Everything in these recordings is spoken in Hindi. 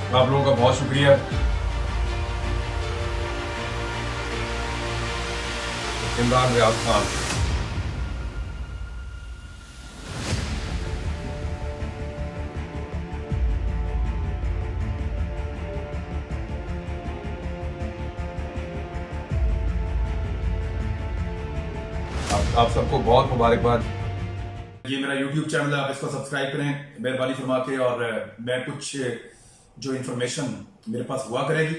आप लोगों का बहुत शुक्रिया। इमरान रियाज खान। आप सबको बहुत मुबारकबाद। ये मेरा YouTube चैनल है, आप इसको सब्सक्राइब करें मेहरबानी फरमा के। और मैं कुछ जो इन्फॉर्मेशन मेरे पास हुआ करेगी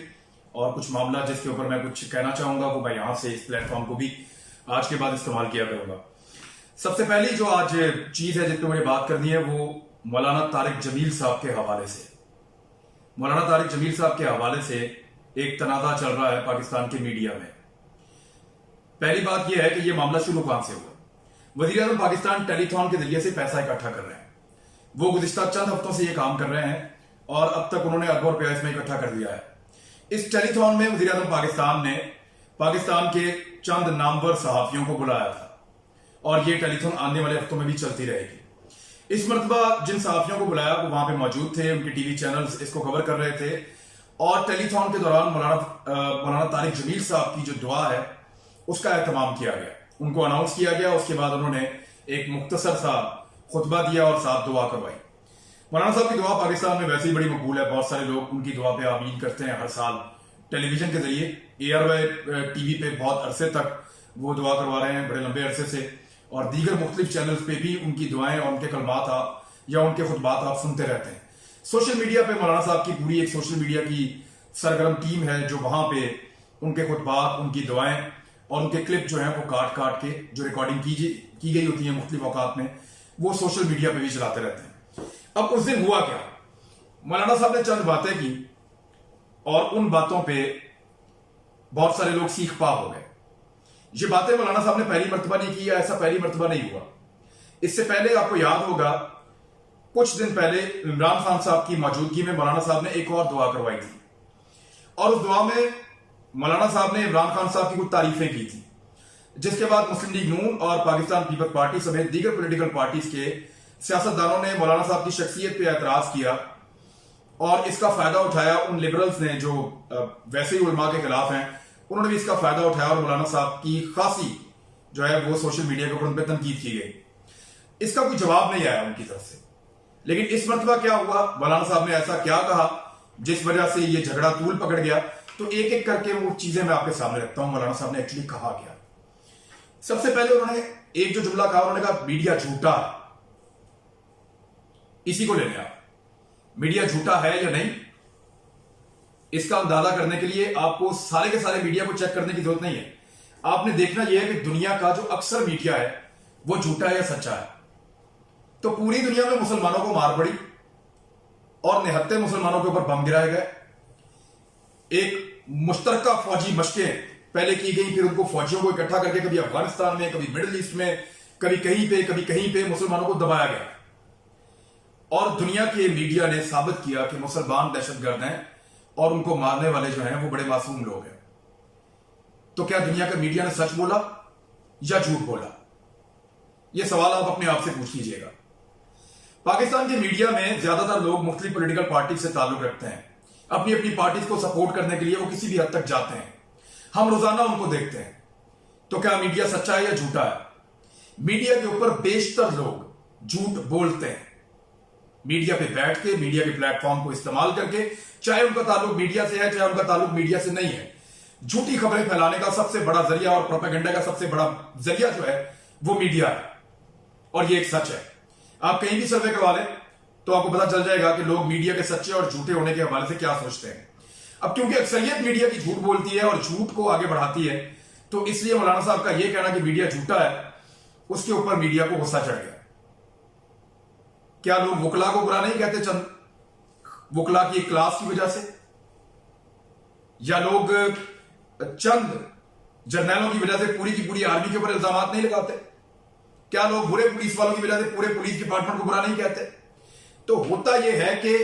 और कुछ मामला जिसके ऊपर मैं कुछ कहना चाहूंगा वो मैं यहां से इस प्लेटफॉर्म को भी आज के बाद इस्तेमाल किया करूंगा। सबसे पहली जो आज चीज है जिस पर मुझे बात करनी है वो मौलाना तारिक जमील साहब के हवाले से। मौलाना तारिक जमील साहब के हवाले से एक तनाज़ा चल रहा है पाकिस्तान के मीडिया में। पहली बात यह है कि यह मामला शुरू कहां से हुआ। वज़ीर आज़म पाकिस्तान टेलीथॉन के जरिए से पैसा इकट्ठा कर रहे हैं। वो गुज़िश्ता चंद हफ्तों से ये काम कर रहे हैं और अब तक उन्होंने अरबों रुपया इसमें इकट्ठा कर दिया है। इस टेलीथॉन में वज़ीर आज़म पाकिस्तान ने पाकिस्तान के चंद नामवर सहाफियों को बुलाया था और ये टेलीथॉन आने वाले हफ्तों में भी चलती रहेगी। इस मरतबा जिन सहाफियों को बुलाया वो वहां पे मौजूद थे, उनके टीवी चैनल्स इसको कवर कर रहे थे और टेलीथॉन के दौरान मौलाना तारिक जमील साहब की जो दुआ है उसका एहतमाम किया गया, उनको अनाउंस किया गया। उसके बाद उन्होंने एक मुख्तसर सा खुतबा दिया और साथ दुआ करवाई। मौलाना साहब की दुआ पाकिस्तान में वैसे ही बड़ी मकबूल है, बहुत सारे लोग उनकी दुआ पे आमीन करते हैं हर साल। टेलीविजन के जरिए एयरवे टीवी पे बहुत अरसे तक वो दुआ करवा रहे हैं, बड़े लंबे अरसे से, और दीगर मुख्तलिफ चैनल्स पे भी उनकी दुआएं और उनके कलमात आप या उनके खुतबात आप सुनते रहते हैं। सोशल मीडिया पे मौलाना साहब की पूरी एक सोशल मीडिया की सरगर्म टीम है जो वहां पे उनके खुतबात, उनकी दुआएं और उनके क्लिप जो है वो काट काट के जो रिकॉर्डिंग की गई होती है मुख्तलिफ औकात में, वो सोशल मीडिया पे भी चलाते रहते हैं। अब उस दिन हुआ क्या, मौलाना साहब ने चंद बातें की और उन बातों पे बहुत सारे लोग सीख पा हो गए। ये बातें मौलाना साहब ने पहली मर्तबा नहीं की, या ऐसा पहली मर्तबा नहीं हुआ। इससे पहले आपको याद होगा कुछ दिन पहले इमरान खान साहब की मौजूदगी में मौलाना साहब ने एक और दुआ करवाई थी और उस दुआ में मौलाना साहब ने इमरान खान साहब की कुछ तारीफें की थी, जिसके बाद मुस्लिम लीग नून और पाकिस्तान पीपल्स पार्टी समेत दीगर पॉलिटिकल पार्टीज के सियासतदानों ने मौलाना साहब की शख्सियत पे एतराज किया और इसका फायदा उठाया। उन लिबरल्स ने जो वैसे ही उलमा के खिलाफ हैं, उन्होंने भी इसका फायदा उठाया और मौलाना साहब की खासी जो है वो सोशल मीडिया के ऊपर उन पर तनकीद की गई। इसका कोई जवाब नहीं आया उनकी तरफ से। लेकिन इस मरतबा क्या हुआ, मौलाना साहब ने ऐसा क्या कहा जिस वजह से ये झगड़ा तूल पकड़ गया। तो एक एक करके वो चीजें मैं आपके सामने रखता हूं, मौलाना साहब ने एक्चुअली कहा क्या। सबसे पहले उन्होंने एक जो जुमला कहा, उन्होंने कहा मीडिया झूठा है। इसी को ले लें आप, मीडिया झूठा है या नहीं, इसका अंदाजा करने के लिए आपको सारे के सारे मीडिया को चेक करने की जरूरत नहीं है। आपने देखना यह है कि दुनिया का जो अक्सर मीडिया है वो झूठा है या सच्चा है। तो पूरी दुनिया में मुसलमानों को मार पड़ी और निहत्ते मुसलमानों के ऊपर बम गिराए गए। एक मुश्तरका फौजी मशकें पहले की गई, फिर उनको फौजियों को इकट्ठा करके कभी अफगानिस्तान में, कभी मिडिल ईस्ट में, कभी कहीं पे मुसलमानों को दबाया गया। और दुनिया के मीडिया ने साबित किया कि मुसलमान दहशतगर्द हैं और उनको मारने वाले जो हैं वो बड़े मासूम लोग हैं। तो क्या दुनिया के मीडिया ने सच बोला या झूठ बोला? यह सवाल आप अपने आप से पूछ लीजिएगा। पाकिस्तान के मीडिया में ज्यादातर लोग मुख्तलिफ पॉलिटिकल पार्टी से ताल्लुक रखते हैं, अपनी अपनी पार्टी को सपोर्ट करने के लिए वो किसी भी हद तक जाते हैं। हम रोजाना उनको देखते हैं। तो क्या मीडिया सच्चा है या झूठा है? मीडिया के ऊपर बेशतर लोग झूठ बोलते हैं। मीडिया पे बैठ के, मीडिया के प्लेटफॉर्म को इस्तेमाल करके, चाहे उनका ताल्लुक मीडिया से है चाहे उनका ताल्लुक मीडिया से नहीं है, झूठी खबरें फैलाने का सबसे बड़ा जरिया और प्रोपेगेंडा का सबसे बड़ा जरिया जो है वो मीडिया है। और ये एक सच है। आप कहीं भी सर्वे करवा लें तो आपको पता चल जाएगा कि लोग मीडिया के सच्चे और झूठे होने के हवाले से क्या सोचते हैं। अब क्योंकि अक्सरियत मीडिया की झूठ बोलती है और झूठ को आगे बढ़ाती है, तो इसलिए मौलाना साहब का यह कहना कि मीडिया झूठा है, उसके ऊपर मीडिया को गुस्सा चढ़ गया। क्या लोग वकला को बुरा नहीं कहते चंद वकला की एक क्लास की वजह से, या लोग चंद जर्नैलों की वजह से पूरी की पूरी आर्मी के ऊपर इल्जाम नहीं लगाते? क्या लोग बुरे पुलिस वालों की वजह से पूरे पुलिस डिपार्टमेंट को बुरा नहीं कहते? तो होता यह है कि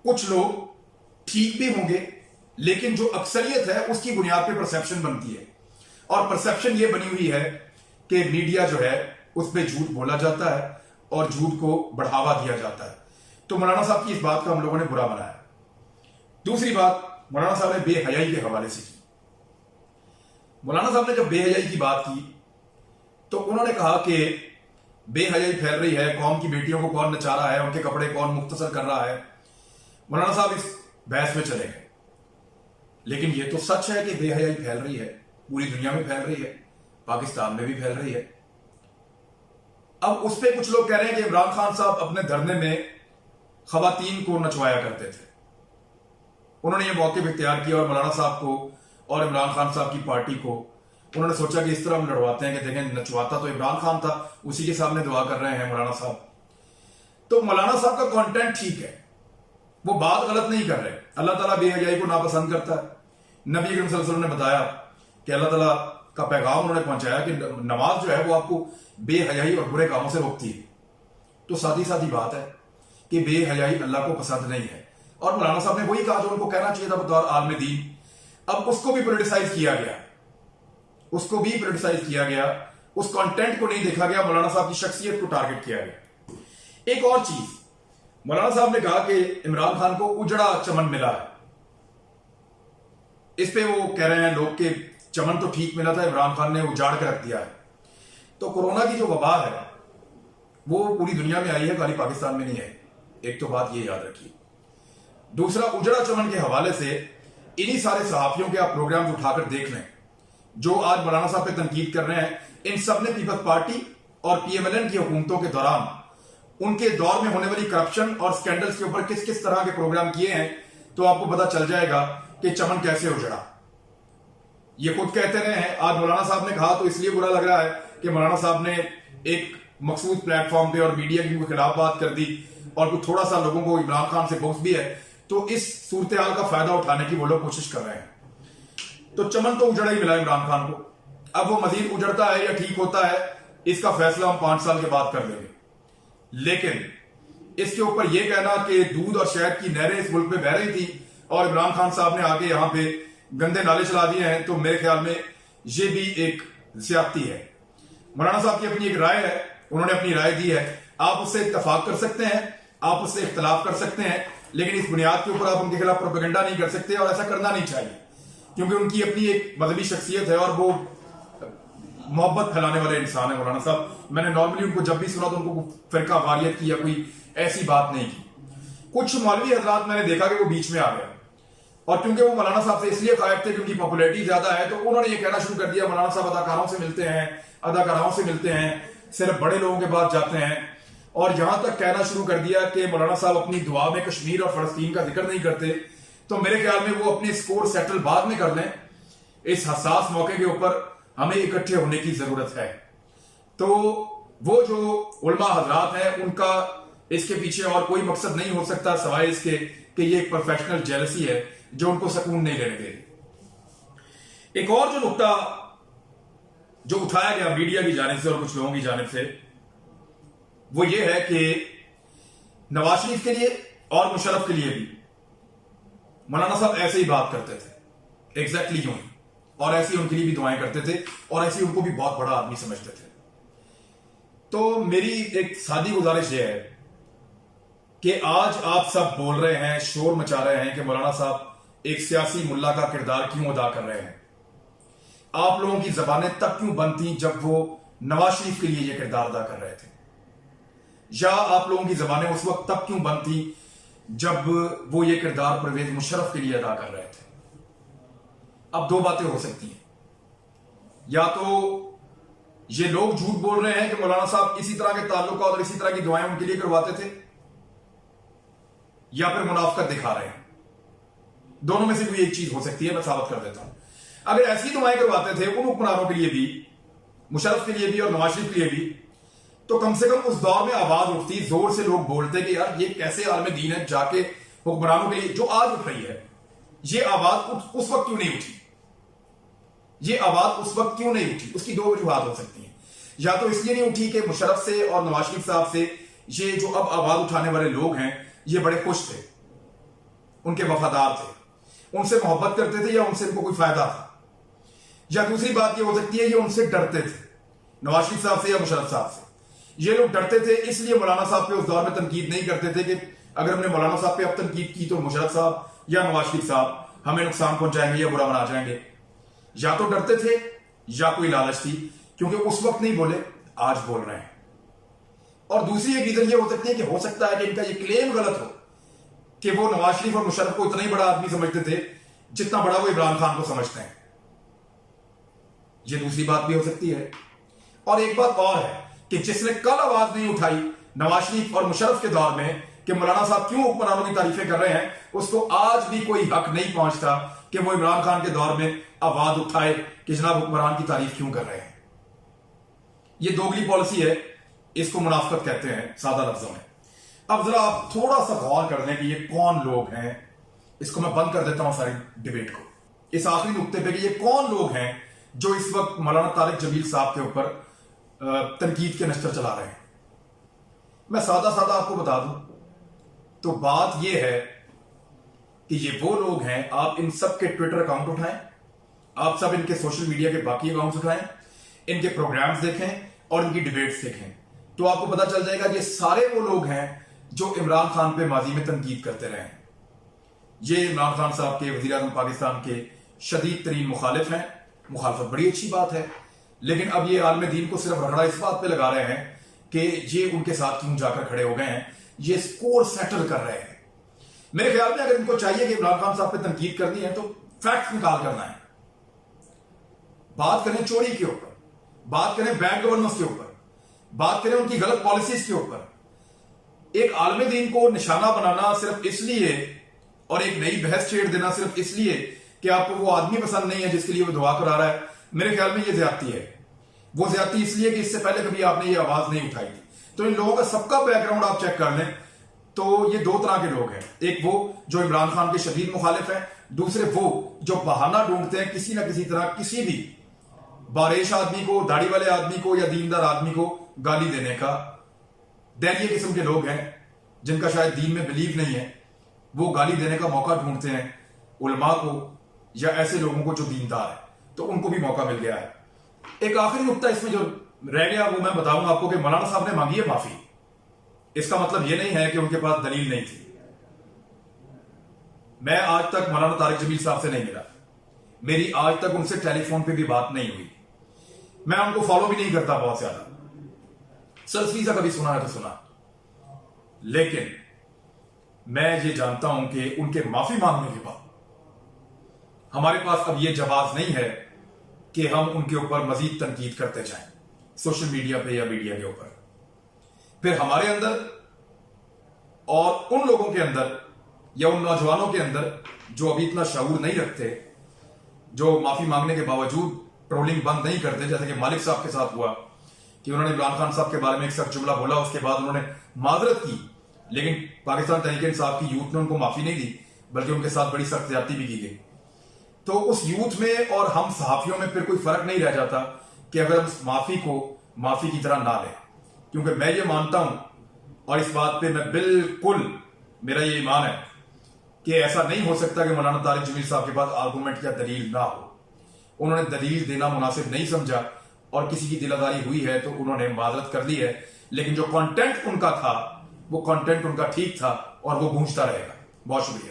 कुछ लोग ठीक भी होंगे, लेकिन जो अक्सरियत है उसकी बुनियाद पर परसेप्शन बनती है, और परसेप्शन यह बनी हुई है कि मीडिया जो है उस पर झूठ बोला जाता है और झूठ को बढ़ावा दिया जाता है। तो मौलाना साहब की इस बात का हम लोगों ने बुरा बनाया। दूसरी बात मौलाना साहब ने बेहयाई के हवाले से की। मौलाना साहब ने जब बेहयाई की बात की तो उन्होंने कहा कि बेहयाई फैल रही है, कौम की बेटियों को कौन नचा रहा है, उनके कपड़े कौन मुख्तसर कर रहा है। मौलाना साहब इस बहस में चले गए, लेकिन यह तो सच है कि बेहयाई फैल रही है, पूरी दुनिया में फैल रही है, पाकिस्तान में भी फैल रही है। अब उस पर कुछ लोग कह रहे हैं कि इमरान खान साहब अपने धरने में खवातीन को नचवाया करते थे। उन्होंने ये मौके इख्तियार किया और मौलाना साहब को और इमरान खान साहब की पार्टी को उन्होंने सोचा कि इस तरह हम लड़वाते हैं कि देखें नचवाता तो इमरान खान था, उसी के सामने दुआ कर रहे हैं मौलाना साहब। तो मौलाना साहब का कंटेंट ठीक है, वो बात गलत नहीं कर रहे। अल्लाह ताला बेहयाई को नापसंद करता है। नबी करीम सल्लल्लाहु अलैहि वसल्लम ने बताया कि अल्लाह ताला का पैगाम उन्होंने पहुंचाया कि नमाज जो है वो आपको बेहयाई और बुरे कामों से रोकती है। तो सादी सादी बात है कि बेहयाई अल्लाह को पसंद नहीं है, और मौलाना साहब ने वही कहा जो उनको कहना चाहिए था बतौर आलम दीन। अब उसको भी पोलिटिसाइज किया गया, उसको भी पोलिटिसाइज किया गया, उस कंटेंट को नहीं देखा गया, मौलाना साहब की शख्सियत को टारगेट किया गया। एक और चीज, मौलाना साहब ने कहा कि इमरान खान को उजड़ा चमन मिला है। इस पे वो कह रहे हैं लोग कि चमन तो ठीक मिला था, इमरान खान ने उजाड़ के रख दिया है। तो कोरोना की जो वबा है वो पूरी दुनिया में आई है, खाली पाकिस्तान में नहीं है। एक तो बात ये याद रखिए। दूसरा, उजड़ा चमन के हवाले से इन्हीं सारे सहाफियों के आप प्रोग्राम उठाकर देख लें जो आज मौलाना साहब पे तनकीद कर रहे हैं। इन सब ने पीपल्स पार्टी और पीएमएलएन की हुकूमतों के दौरान उनके दौर में होने वाली करप्शन और स्कैंडल्स के ऊपर किस किस तरह के प्रोग्राम किए हैं, तो आपको पता चल जाएगा कि चमन कैसे उजड़ा। ये खुद कहते रहे हैं, आज मौलाना साहब ने कहा तो इसलिए बुरा लग रहा है कि मौलाना साहब ने एक मखसूस प्लेटफॉर्म पे और मीडिया की खिलाफ बात कर दी और कुछ थोड़ा सा लोगों को इमरान खान से बुग़्ज़ भी है, तो इस सूरत हाल का फायदा उठाने की वो लोग कोशिश कर रहे हैं। तो चमन तो उजड़ा ही मिला इमरान खान को। अब वो मजीद उजड़ता है या ठीक होता है, इसका फैसला हम 5 साल के बाद कर लेंगे। लेकिन इसके ऊपर यह कहना कि दूध और शहद की नहरें इस मुल्क में बह रही थी और इमरान खान साहब ने आके यहां पे गंदे नाले चला दिए हैं, तो मेरे ख्याल में ये भी एक ज्यादती है। मौलाना साहब की अपनी एक राय है, उन्होंने अपनी राय दी है। आप उससे इत्तफाक कर सकते हैं, आप उससे इख्तलाफ कर सकते हैं, लेकिन इस बुनियाद के ऊपर आप उनके खिलाफ प्रोपेगेंडा नहीं कर सकते, और ऐसा करना नहीं चाहिए, क्योंकि उनकी अपनी एक मजहबी शख्सियत है और वो मोहब्बत फैलाने वाले इंसान है मौलाना साहब। मैंने नॉर्मली उनको जब भी सुना तो उनको फिरका वारियत की या कोई ऐसी बात नहीं की। कुछ मौलवी हजरात मैंने देखा कि वो बीच में आ गए, और क्योंकि वो मौलाना साहब से इसलिए कायब थे क्योंकि पॉपुलैरिटी ज्यादा है, तो उन्होंने ये कहना शुरू कर दिया मौलाना साहब अदाकारों से मिलते हैं, अदाकाराओं से मिलते हैं, सिर्फ बड़े लोगों के पास जाते हैं, और यहां तक कहना शुरू कर दिया कि मौलाना साहब अपनी दुआ में कश्मीर और फलस्तीन का जिक्र नहीं करते। तो मेरे ख्याल में वो अपने स्कोर सेटल बाद में कर लें, इस हसास मौके के ऊपर हमें इकट्ठे होने की जरूरत है। तो वो जो उलमा हजरात हैं उनका इसके पीछे और कोई मकसद नहीं हो सकता सवाए इसके कि ये एक प्रोफेशनल जेलसी है जो उनको सुकून नहीं लेने दे। एक और जो नुकता जो उठाया गया मीडिया की जानिब से और कुछ लोगों की जानिब से, वो ये है कि नवाज शरीफ के लिए और मुशर्रफ के लिए भी मौलाना साहब ऐसे ही बात करते थे, एग्जैक्टली यूं ही, और ऐसे ही उनके लिए भी दुआएं करते थे, और ऐसे ही उनको भी बहुत बड़ा आदमी समझते थे। तो मेरी एक सादी गुजारिश यह है कि आज आप सब बोल रहे हैं, शोर मचा रहे हैं कि मौलाना साहब एक सियासी मुल्ला का किरदार क्यों अदा कर रहे हैं। आप लोगों की जबानें तब क्यों बंद थी जब वो नवाज शरीफ के लिए यह किरदार अदा कर रहे थे, या आप लोगों की जबानें उस वक्त तब क्यों बंद थी जब वो ये किरदार परवेज मुशर्रफ के लिए अदा कर रहे थे। अब दो बातें हो सकती हैं, या तो ये लोग झूठ बोल रहे हैं कि मौलाना साहब इसी तरह के ताल्लुकात और इसी तरह की दुआएं उनके लिए करवाते थे, या फिर मुनाफिकत दिखा रहे हैं। दोनों में से कोई एक चीज हो सकती है, मैं साबित कर देता हूं। अगर ऐसी दुआएं करवाते थे उन हुक्मरानों के लिए भी, मुशर्रफ के लिए भी और नवाज शरीफ के लिए भी, तो कम से कम उस दौर में आवाज उठती, जोर से लोग बोलते कि यार ये कैसे आलम दीन है, जाके हुक्मरानों के लिए जो आज उठ रही है, ये आवाज उस वक्त क्यों नहीं उठी, ये आवाज उस वक्त क्यों नहीं उठी। उसकी दो वजूहात हो सकती हैं, या तो इसलिए नहीं उठी कि मुशर्रफ से और नवाज शरीफ साहब से ये जो अब आवाज उठाने वाले लोग हैं ये बड़े खुश थे, उनके वफादार थे, उनसे मोहब्बत करते थे, या उनसे उनको कोई फायदा था। या दूसरी बात ये हो सकती है ये उनसे डरते थे, नवाज शरीफ साहब से या मुशर्रफ साहब से। ये लोग डरते थे, इसलिए मौलाना साहब पे उस दौर में तनकीद नहीं करते थे कि अगर हमने मौलाना साहब पे अब तनकीद की तो मुशर्रफ साहब या नवाज शरीफ साहब हमें नुकसान पहुंचाएंगे या बुरा बना जाएंगे। या तो डरते थे या कोई लालच थी, क्योंकि उस वक्त नहीं बोले, आज बोल रहे हैं। और दूसरी एक रीजन ये हो सकती है कि हो सकता है कि इनका ये क्लेम गलत हो कि वो नवाज शरीफ और मुशर्रफ को इतना ही बड़ा आदमी समझते थे जितना बड़ा वो इमरान खान को समझते हैं। ये दूसरी बात भी हो सकती है। और एक बात और है कि जिसने कल आवाज नहीं उठाई नवाज शरीफ और मुशर्रफ के दौर में कि मौलाना साहब क्यों हुक्मरानों की तारीफें कर रहे हैं, उसको आज भी कोई हक नहीं पहुंचता कि वो इमरान खान के दौर में आवाज उठाए कि जनाब हुक्मरान की तारीफ क्यों कर रहे हैं। ये दोगली पॉलिसी है, इसको मुनाफिकत कहते हैं सादा लफ्जों में। अब जरा आप थोड़ा सा गौर कर लें कि ये कौन लोग हैं। इसको मैं बंद कर देता हूं सारी डिबेट को इस आखिरी नुक्ते पे कि ये कौन लोग हैं जो इस वक्त मौलाना तारिक जमील साहब के ऊपर तनकीद के नश्तर चला रहे हैं। मैं सादा सादा आपको बता दूं तो बात यह है कि ये वो लोग हैं, आप इन सब के ट्विटर अकाउंट उठाएं, आप सब इनके सोशल मीडिया के बाकी अकाउंट्स उठाएं, इनके प्रोग्राम्स देखें और इनकी डिबेट्स देखें, तो आपको पता चल जाएगा ये सारे वो लोग हैं जो इमरान खान पे माजी में तनकीद करते रहे हैं। ये इमरान खान साहब के वज़ीर आज़म पाकिस्तान के शदीद तरीन मुखालिफ हैं। मुखालफत बड़ी अच्छी बात है, लेकिन अब ये आलम दीन को सिर्फ रगड़ा इस बात पे लगा रहे हैं कि ये उनके साथ क्यों जाकर खड़े हो गए हैं, ये स्कोर सेटल कर रहे हैं। मेरे ख्याल में अगर इनको चाहिए कि इमरान खान साहब पे तनकीद करनी है तो फैक्ट निकाल करना है। बात करें चोरी के ऊपर, बात करें बैड गवर्नेंस के ऊपर, बात करें उनकी गलत पॉलिसीज के ऊपर। एक आलम दीन को निशाना बनाना सिर्फ इसलिए और एक नई बहस छेड़ देना सिर्फ इसलिए कि आपको वो आदमी पसंद नहीं है जिसके लिए वो दुआ करा रहा है, मेरे ख्याल में ये ज्यादती है। वो ज्यादती इसलिए कि इससे पहले कभी आपने ये आवाज नहीं उठाई थी। तो इन लोगों का सबका बैकग्राउंड आप चेक कर लें तो ये दो तरह के लोग हैं। एक वो जो इमरान खान के शदीद मुखालिफ हैं, दूसरे वो जो बहाना ढूंढते हैं किसी ना किसी तरह किसी भी बारिश आदमी को, दाढ़ी वाले आदमी को या दीनदार आदमी को गाली देने का। दैनिये किस्म के लोग हैं जिनका शायद दीन में बिलीव नहीं है, वो गाली देने का मौका ढूंढते हैं उलमा को या ऐसे लोगों को जो दीनदार है, तो उनको भी मौका मिल गया है। एक आखिरी नुक्ता इसमें जो रह गया वो मैं बताऊंगा आपको कि मौलाना साहब ने मांगी है माफी। इसका मतलब यह नहीं है कि उनके पास दलील नहीं थी। मैं आज तक मौलाना तारिक जमील साहब से नहीं मिला, मेरी आज तक उनसे टेलीफोन पे भी बात नहीं हुई, मैं उनको फॉलो भी नहीं करता बहुत ज्यादा, सल्फी सा कभी सुना है तो सुना। लेकिन मैं ये जानता हूं कि उनके माफी मांगने के बाद हमारे पास अब यह जवाब नहीं है कि हम उनके ऊपर मजीद तनकीद करते जाएं सोशल मीडिया पे या मीडिया के ऊपर। फिर हमारे अंदर और उन लोगों के अंदर या उन नौजवानों के अंदर जो अभी इतना शऊर नहीं रखते, जो माफी मांगने के बावजूद ट्रोलिंग बंद नहीं करते, जैसे कि मालिक साहब के साथ हुआ कि उन्होंने इमरान खान साहब के बारे में एक सख्त जुमला बोला, उसके बाद उन्होंने माजरत की, लेकिन पाकिस्तान तहरीक इंसाफ की यूथ ने उनको माफी नहीं दी, बल्कि उनके साथ बड़ी सख्त ज्यादती भी की गई। तो उस यूथ में और हम सहाफियों में फिर कोई फर्क नहीं रह जाता कि अगर हम माफी को माफी की तरह ना लें, क्योंकि मैं ये मानता हूं और इस बात पे मैं बिल्कुल, मेरा ये ईमान है कि ऐसा नहीं हो सकता कि मौलाना तारिक जमील साहब के पास आर्गूमेंट या दलील ना हो। उन्होंने दलील देना मुनासिब नहीं समझा और किसी की दिलादारी हुई है तो उन्होंने माजरत कर ली है, लेकिन जो कंटेंट उनका था वो कंटेंट उनका ठीक था और वो गूंजता रहेगा। बहुत शुक्रिया।